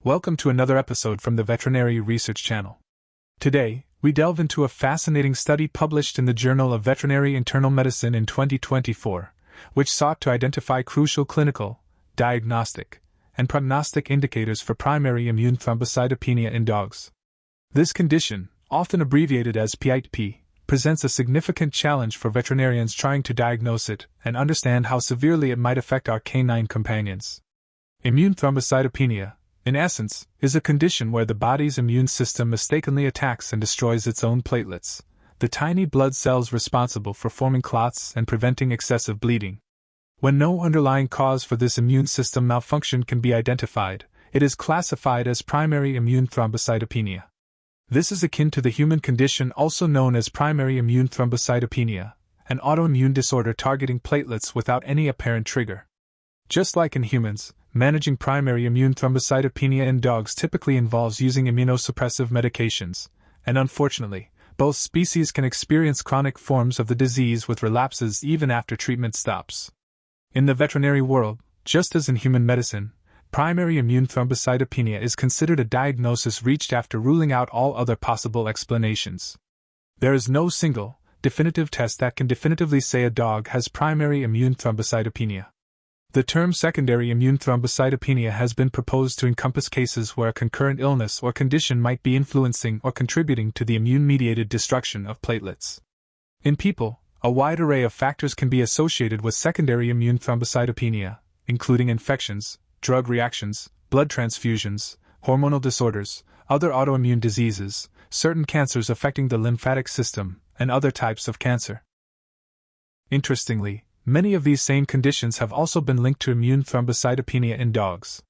Welcome to another episode from the Veterinary Research Channel. Today, we delve into a fascinating study published in the Journal of Veterinary Internal Medicine in 2024, which sought to identify crucial clinical, diagnostic, and prognostic indicators for primary immune thrombocytopenia in dogs. This condition, often abbreviated as pITP, presents a significant challenge for veterinarians trying to diagnose it and understand how severely it might affect our canine companions. Immune thrombocytopenia, in essence, is a condition where the body's immune system mistakenly attacks and destroys its own platelets, the tiny blood cells responsible for forming clots and preventing excessive bleeding. When no underlying cause for this immune system malfunction can be identified, it is classified as primary immune thrombocytopenia. This is akin to the human condition also known as primary immune thrombocytopenia, an autoimmune disorder targeting platelets without any apparent trigger. Just like in humans, managing primary immune thrombocytopenia in dogs typically involves using immunosuppressive medications, and unfortunately, both species can experience chronic forms of the disease with relapses even after treatment stops. In the veterinary world, just as in human medicine, primary immune thrombocytopenia is considered a diagnosis reached after ruling out all other possible explanations. There is no single, definitive test that can definitively say a dog has primary immune thrombocytopenia. The term secondary immune thrombocytopenia has been proposed to encompass cases where a concurrent illness or condition might be influencing or contributing to the immune-mediated destruction of platelets. In people, a wide array of factors can be associated with secondary immune thrombocytopenia, including infections, drug reactions, blood transfusions, hormonal disorders, other autoimmune diseases, certain cancers affecting the lymphatic system, and other types of cancer. Interestingly, many of these same conditions have also been linked to immune thrombocytopenia in dogs.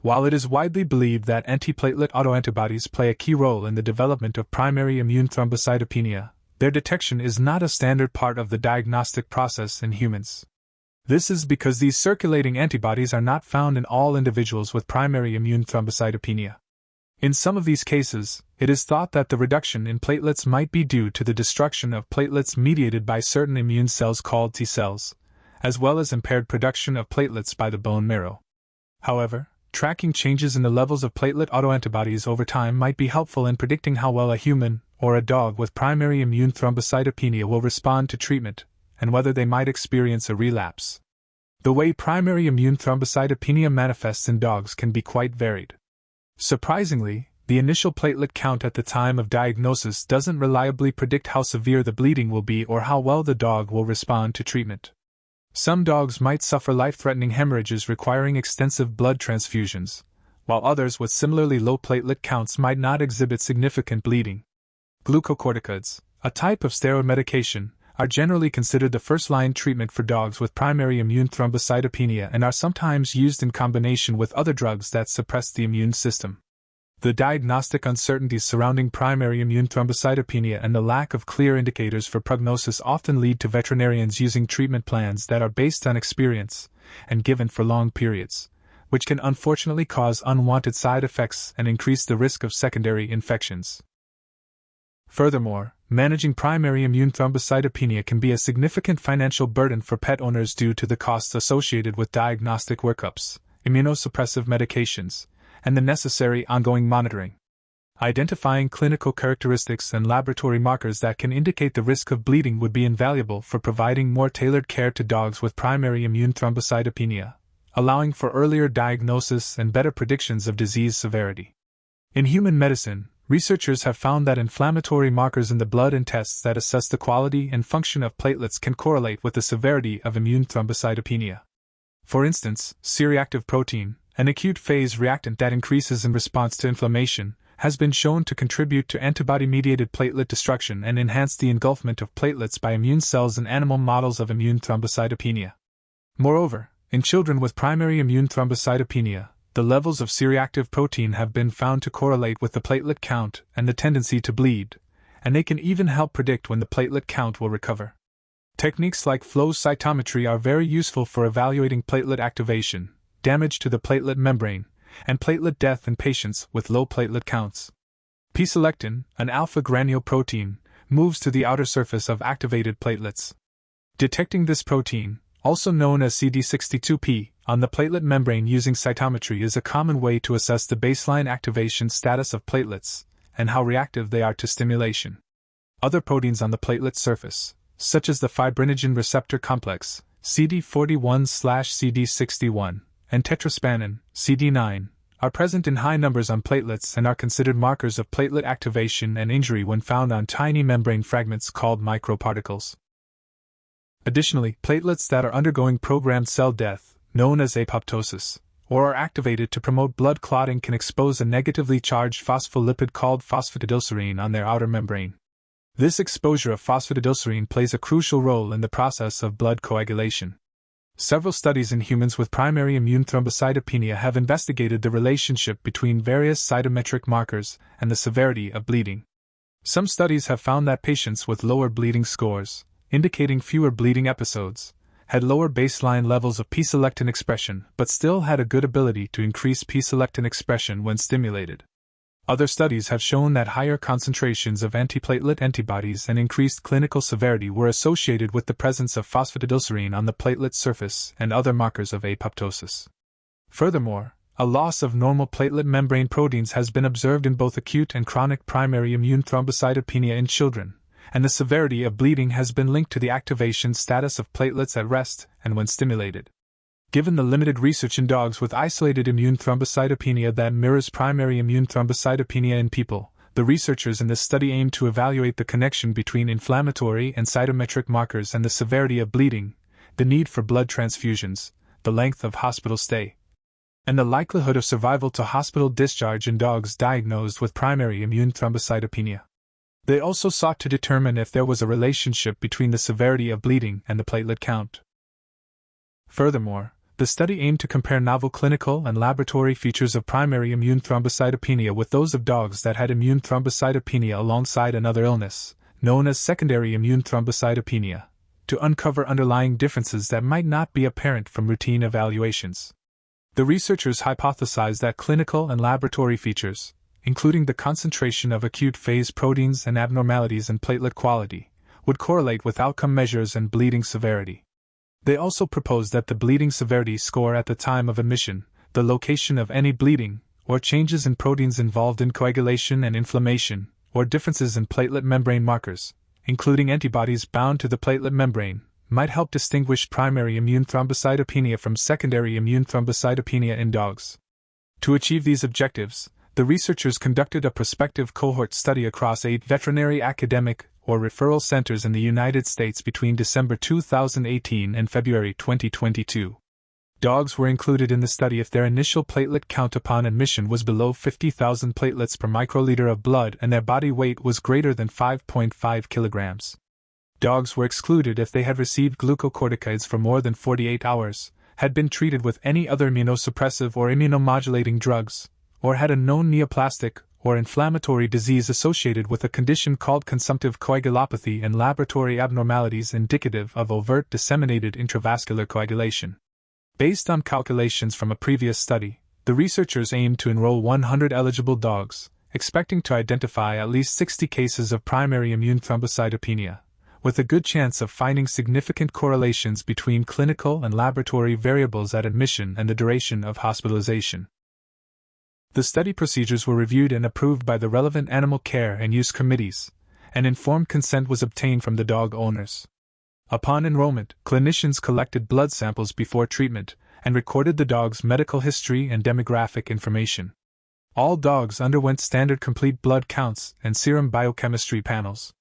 While it is widely believed that antiplatelet autoantibodies play a key role in the development of primary immune thrombocytopenia, their detection is not a standard part of the diagnostic process in humans. This is because these circulating antibodies are not found in all individuals with primary immune thrombocytopenia. In some of these cases, it is thought that the reduction in platelets might be due to the destruction of platelets mediated by certain immune cells called T cells, as well as impaired production of platelets by the bone marrow. However, tracking changes in the levels of platelet autoantibodies over time might be helpful in predicting how well a human or a dog with primary immune thrombocytopenia will respond to treatment, and whether they might experience a relapse. The way primary immune thrombocytopenia manifests in dogs can be quite varied. Surprisingly, the initial platelet count at the time of diagnosis doesn't reliably predict how severe the bleeding will be or how well the dog will respond to treatment. Some dogs might suffer life-threatening hemorrhages requiring extensive blood transfusions, while others with similarly low platelet counts might not exhibit significant bleeding. Glucocorticoids, a type of steroid medication, are generally considered the first-line treatment for dogs with primary immune thrombocytopenia and are sometimes used in combination with other drugs that suppress the immune system. The diagnostic uncertainties surrounding primary immune thrombocytopenia and the lack of clear indicators for prognosis often lead to veterinarians using treatment plans that are based on experience and given for long periods, which can unfortunately cause unwanted side effects and increase the risk of secondary infections. Furthermore, managing primary immune thrombocytopenia can be a significant financial burden for pet owners due to the costs associated with diagnostic workups, immunosuppressive medications, and the necessary ongoing monitoring. Identifying clinical characteristics and laboratory markers that can indicate the risk of bleeding would be invaluable for providing more tailored care to dogs with primary immune thrombocytopenia, allowing for earlier diagnosis and better predictions of disease severity. In human medicine, researchers have found that inflammatory markers in the blood and tests that assess the quality and function of platelets can correlate with the severity of immune thrombocytopenia. For instance, C-reactive protein, an acute phase reactant that increases in response to inflammation, has been shown to contribute to antibody-mediated platelet destruction and enhance the engulfment of platelets by immune cells in animal models of immune thrombocytopenia. Moreover, in children with primary immune thrombocytopenia, the levels of C-reactive protein have been found to correlate with the platelet count and the tendency to bleed, and they can even help predict when the platelet count will recover. Techniques like flow cytometry are very useful for evaluating platelet activation, damage to the platelet membrane, and platelet death in patients with low platelet counts. P-selectin, an alpha-granuloprotein, moves to the outer surface of activated platelets. Detecting this protein, also known as CD62P, on the platelet membrane using cytometry is a common way to assess the baseline activation status of platelets and how reactive they are to stimulation. Other proteins on the platelet surface, such as the fibrinogen receptor complex, CD41/CD61, and tetraspanin, CD9, are present in high numbers on platelets and are considered markers of platelet activation and injury when found on tiny membrane fragments called microparticles. Additionally, platelets that are undergoing programmed cell death, known as apoptosis, or are activated to promote blood clotting can expose a negatively charged phospholipid called phosphatidylserine on their outer membrane. This exposure of phosphatidylserine plays a crucial role in the process of blood coagulation. Several studies in humans with primary immune thrombocytopenia have investigated the relationship between various cytometric markers and the severity of bleeding. Some studies have found that patients with lower bleeding scores, indicating fewer bleeding episodes, had lower baseline levels of p-selectin expression but still had a good ability to increase p-selectin expression when stimulated. Other studies have shown that higher concentrations of antiplatelet antibodies and increased clinical severity were associated with the presence of phosphatidylserine on the platelet surface and other markers of apoptosis. Furthermore, a loss of normal platelet membrane proteins has been observed in both acute and chronic primary immune thrombocytopenia in children, and the severity of bleeding has been linked to the activation status of platelets at rest and when stimulated. Given the limited research in dogs with isolated immune thrombocytopenia that mirrors primary immune thrombocytopenia in people, the researchers in this study aimed to evaluate the connection between inflammatory and cytometric markers and the severity of bleeding, the need for blood transfusions, the length of hospital stay, and the likelihood of survival to hospital discharge in dogs diagnosed with primary immune thrombocytopenia. They also sought to determine if there was a relationship between the severity of bleeding and the platelet count. Furthermore, the study aimed to compare novel clinical and laboratory features of primary immune thrombocytopenia with those of dogs that had immune thrombocytopenia alongside another illness, known as secondary immune thrombocytopenia, to uncover underlying differences that might not be apparent from routine evaluations. The researchers hypothesized that clinical and laboratory features, including the concentration of acute phase proteins and abnormalities in platelet quality, would correlate with outcome measures and bleeding severity. They also proposed that the bleeding severity score at the time of admission, the location of any bleeding, or changes in proteins involved in coagulation and inflammation, or differences in platelet membrane markers, including antibodies bound to the platelet membrane, might help distinguish primary immune thrombocytopenia from secondary immune thrombocytopenia in dogs. To achieve these objectives, the researchers conducted a prospective cohort study across 8 veterinary academic or referral centers in the United States between December 2018 and February 2022. Dogs were included in the study if their initial platelet count upon admission was below 50,000 platelets per microliter of blood and their body weight was greater than 5.5 kilograms. Dogs were excluded if they had received glucocorticoids for more than 48 hours, had been treated with any other immunosuppressive or immunomodulating drugs, or had a known neoplastic or inflammatory disease associated with a condition called consumptive coagulopathy and laboratory abnormalities indicative of overt disseminated intravascular coagulation. Based on calculations from a previous study, the researchers aimed to enroll 100 eligible dogs, expecting to identify at least 60 cases of primary immune thrombocytopenia, with a good chance of finding significant correlations between clinical and laboratory variables at admission and the duration of hospitalization. The study procedures were reviewed and approved by the relevant animal care and use committees, and informed consent was obtained from the dog owners. Upon enrollment, clinicians collected blood samples before treatment and recorded the dog's medical history and demographic information. All dogs underwent standard complete blood counts and serum biochemistry panels.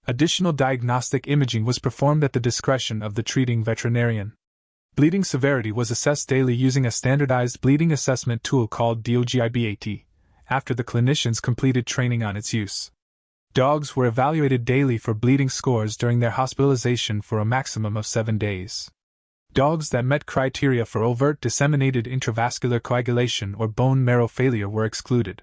Additional diagnostic imaging was performed at the discretion of the treating veterinarian. Bleeding severity was assessed daily using a standardized bleeding assessment tool called DogiBAT, after the clinicians completed training on its use. Dogs were evaluated daily for bleeding scores during their hospitalization for a maximum of 7 days. Dogs that met criteria for overt disseminated intravascular coagulation or bone marrow failure were excluded.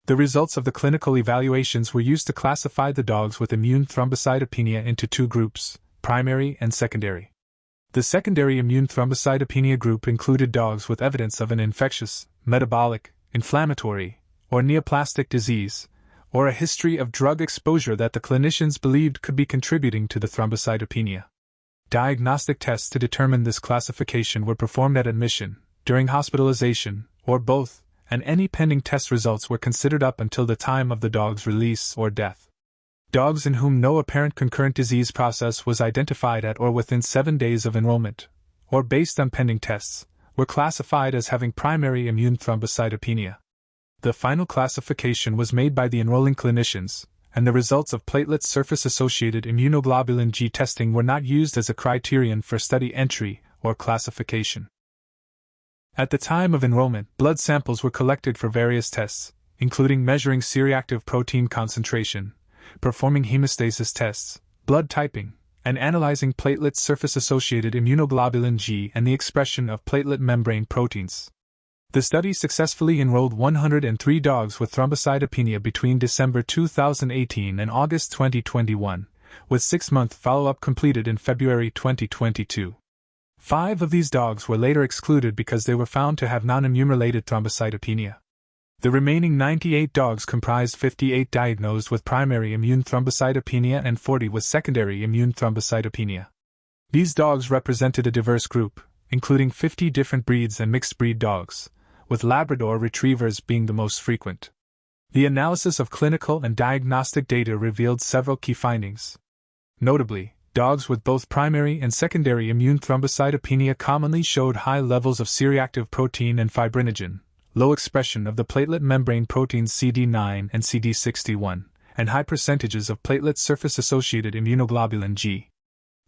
The results of the clinical evaluations were used to classify the dogs with immune thrombocytopenia into 2 groups, primary and secondary. The secondary immune thrombocytopenia group included dogs with evidence of an infectious, metabolic, inflammatory, or neoplastic disease, or a history of drug exposure that the clinicians believed could be contributing to the thrombocytopenia. Diagnostic tests to determine this classification were performed at admission, during hospitalization, or both, and any pending test results were considered up until the time of the dog's release or death. Dogs in whom no apparent concurrent disease process was identified at or within 7 days of enrollment, or based on pending tests, were classified as having primary immune thrombocytopenia. The final classification was made by the enrolling clinicians, and the results of platelet surface-associated immunoglobulin G testing were not used as a criterion for study entry or classification. At the time of enrollment, blood samples were collected for various tests, including measuring C-reactive protein concentration, performing hemostasis tests, blood typing, and analyzing platelet surface-associated immunoglobulin G and the expression of platelet membrane proteins. The study successfully enrolled 103 dogs with thrombocytopenia between December 2018 and August 2021, with 6-month follow-up completed in February 2022. 5 of these dogs were later excluded because they were found to have non-immune-related thrombocytopenia. The remaining 98 dogs comprised 58 diagnosed with primary immune thrombocytopenia and 40 with secondary immune thrombocytopenia. These dogs represented a diverse group, including 50 different breeds and mixed-breed dogs, with Labrador retrievers being the most frequent. The analysis of clinical and diagnostic data revealed several key findings. Notably, dogs with both primary and secondary immune thrombocytopenia commonly showed high levels of C-reactive protein and fibrinogen, low expression of the platelet membrane proteins CD9 and CD61, and high percentages of platelet surface-associated immunoglobulin G.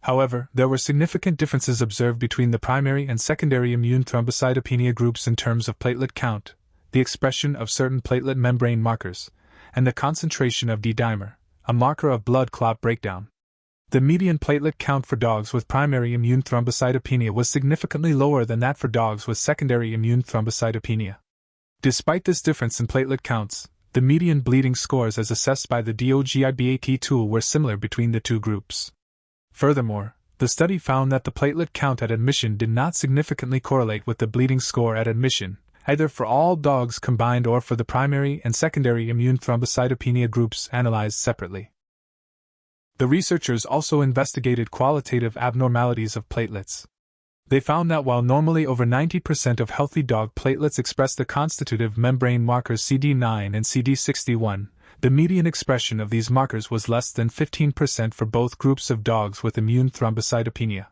However, there were significant differences observed between the primary and secondary immune thrombocytopenia groups in terms of platelet count, the expression of certain platelet membrane markers, and the concentration of D-dimer, a marker of blood clot breakdown. The median platelet count for dogs with primary immune thrombocytopenia was significantly lower than that for dogs with secondary immune thrombocytopenia. Despite this difference in platelet counts, the median bleeding scores as assessed by the DogiBAT tool were similar between the two groups. Furthermore, the study found that the platelet count at admission did not significantly correlate with the bleeding score at admission, either for all dogs combined or for the primary and secondary immune thrombocytopenia groups analyzed separately. The researchers also investigated qualitative abnormalities of platelets. They found that while normally over 90% of healthy dog platelets express the constitutive membrane markers CD9 and CD61, the median expression of these markers was less than 15% for both groups of dogs with immune thrombocytopenia.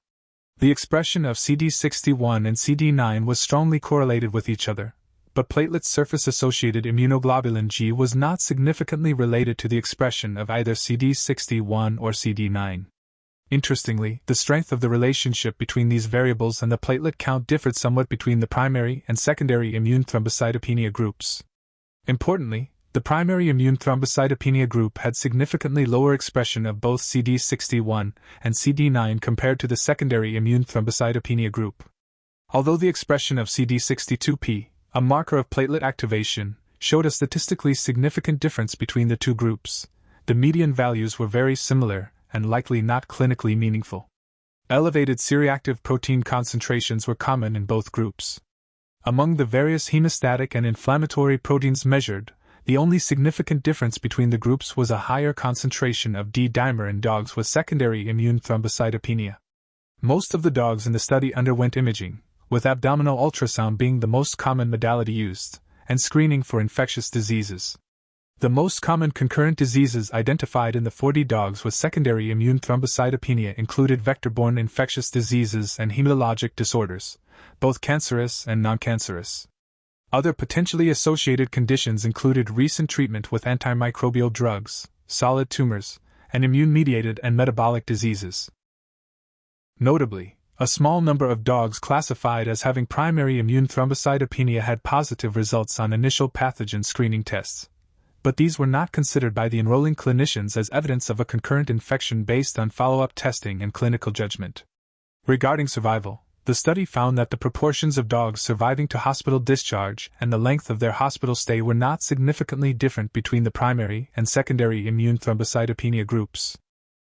The expression of CD61 and CD9 was strongly correlated with each other, but platelet surface-associated immunoglobulin G was not significantly related to the expression of either CD61 or CD9. Interestingly, the strength of the relationship between these variables and the platelet count differed somewhat between the primary and secondary immune thrombocytopenia groups. Importantly, the primary immune thrombocytopenia group had significantly lower expression of both CD61 and CD9 compared to the secondary immune thrombocytopenia group. Although the expression of CD62P, a marker of platelet activation, showed a statistically significant difference between the two groups, the median values were very similar and likely not clinically meaningful. Elevated C-reactive protein concentrations were common in both groups. Among the various hemostatic and inflammatory proteins measured, the only significant difference between the groups was a higher concentration of D-dimer in dogs with secondary immune thrombocytopenia. Most of the dogs in the study underwent imaging, with abdominal ultrasound being the most common modality used, and screening for infectious diseases. The most common concurrent diseases identified in the 40 dogs with secondary immune thrombocytopenia included vector-borne infectious diseases and hematologic disorders, both cancerous and non-cancerous. Other potentially associated conditions included recent treatment with antimicrobial drugs, solid tumors, and immune-mediated and metabolic diseases. Notably, a small number of dogs classified as having primary immune thrombocytopenia had positive results on initial pathogen screening tests, but these were not considered by the enrolling clinicians as evidence of a concurrent infection based on follow-up testing and clinical judgment. Regarding survival, the study found that the proportions of dogs surviving to hospital discharge and the length of their hospital stay were not significantly different between the primary and secondary immune thrombocytopenia groups.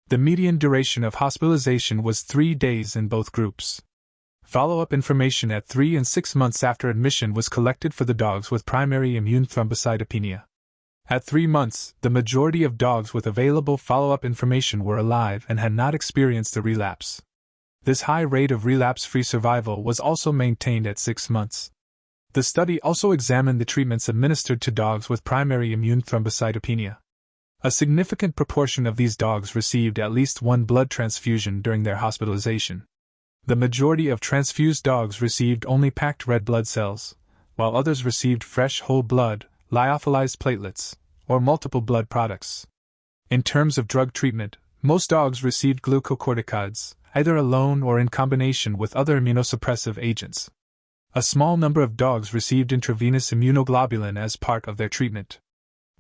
The median duration of hospitalization was 3 days in both groups. Follow-up information at 3 and 6 months after admission was collected for the dogs with primary immune thrombocytopenia. At 3 months, the majority of dogs with available follow-up information were alive and had not experienced a relapse. This high rate of relapse-free survival was also maintained at 6 months. The study also examined the treatments administered to dogs with primary immune thrombocytopenia. A significant proportion of these dogs received at least one blood transfusion during their hospitalization. The majority of transfused dogs received only packed red blood cells, while others received fresh whole blood, lyophilized platelets, or multiple blood products. In terms of drug treatment, most dogs received glucocorticoids, either alone or in combination with other immunosuppressive agents. A small number of dogs received intravenous immunoglobulin as part of their treatment.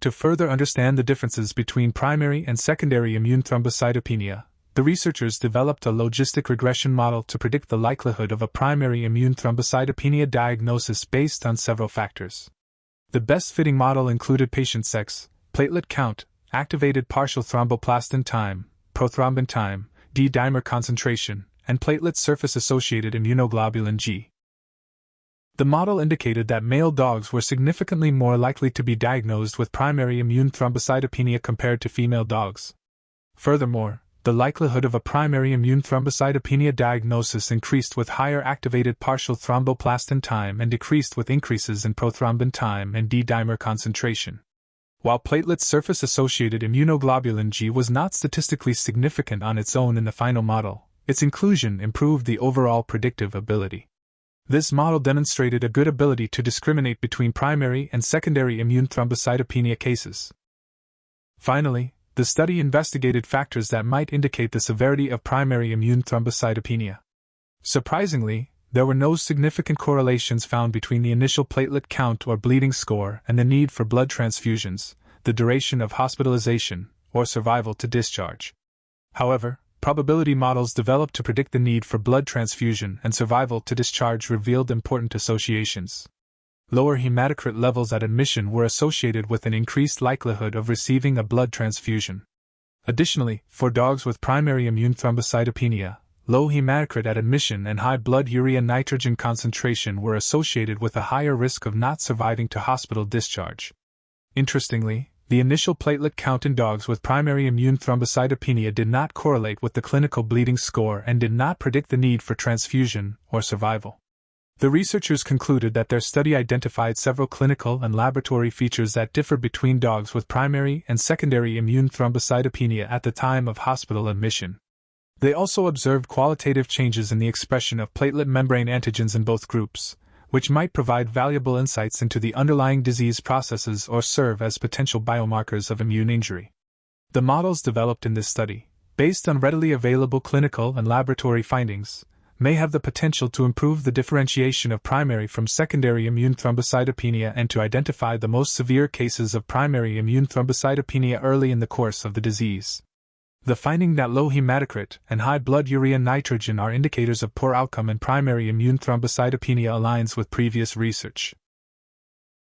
To further understand the differences between primary and secondary immune thrombocytopenia, the researchers developed a logistic regression model to predict the likelihood of a primary immune thrombocytopenia diagnosis based on several factors. The best-fitting model included patient sex, platelet count, activated partial thromboplastin time, prothrombin time, D-dimer concentration, and platelet surface-associated immunoglobulin G. The model indicated that male dogs were significantly more likely to be diagnosed with primary immune thrombocytopenia compared to female dogs. Furthermore, the likelihood of a primary immune thrombocytopenia diagnosis increased with higher activated partial thromboplastin time and decreased with increases in prothrombin time and D-dimer concentration. While platelet surface-associated immunoglobulin G was not statistically significant on its own in the final model, its inclusion improved the overall predictive ability. This model demonstrated a good ability to discriminate between primary and secondary immune thrombocytopenia cases. Finally, the study investigated factors that might indicate the severity of primary immune thrombocytopenia. Surprisingly, there were no significant correlations found between the initial platelet count or bleeding score and the need for blood transfusions, the duration of hospitalization, or survival to discharge. However, probability models developed to predict the need for blood transfusion and survival to discharge revealed important associations. Lower hematocrit levels at admission were associated with an increased likelihood of receiving a blood transfusion. Additionally, for dogs with primary immune thrombocytopenia, low hematocrit at admission and high blood urea nitrogen concentration were associated with a higher risk of not surviving to hospital discharge. Interestingly, the initial platelet count in dogs with primary immune thrombocytopenia did not correlate with the clinical bleeding score and did not predict the need for transfusion or survival. The researchers concluded that their study identified several clinical and laboratory features that differ between dogs with primary and secondary immune thrombocytopenia at the time of hospital admission. They also observed qualitative changes in the expression of platelet membrane antigens in both groups, which might provide valuable insights into the underlying disease processes or serve as potential biomarkers of immune injury. The models developed in this study, based on readily available clinical and laboratory findings, may have the potential to improve the differentiation of primary from secondary immune thrombocytopenia and to identify the most severe cases of primary immune thrombocytopenia early in the course of the disease. The finding that low hematocrit and high blood urea nitrogen are indicators of poor outcome in primary immune thrombocytopenia aligns with previous research.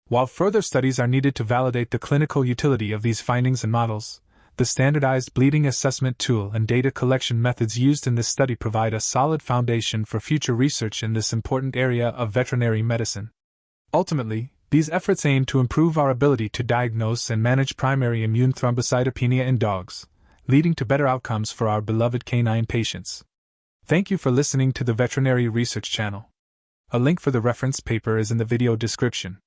While further studies are needed to validate the clinical utility of these findings and models, the standardized bleeding assessment tool and data collection methods used in this study provide a solid foundation for future research in this important area of veterinary medicine. Ultimately, these efforts aim to improve our ability to diagnose and manage primary immune thrombocytopenia in dogs, leading to better outcomes for our beloved canine patients. Thank you for listening to the Veterinary Research Channel. A link for the reference paper is in the video description.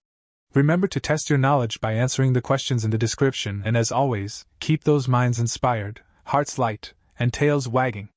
Remember to test your knowledge by answering the questions in the description, and as always, keep those minds inspired, hearts light, and tails wagging.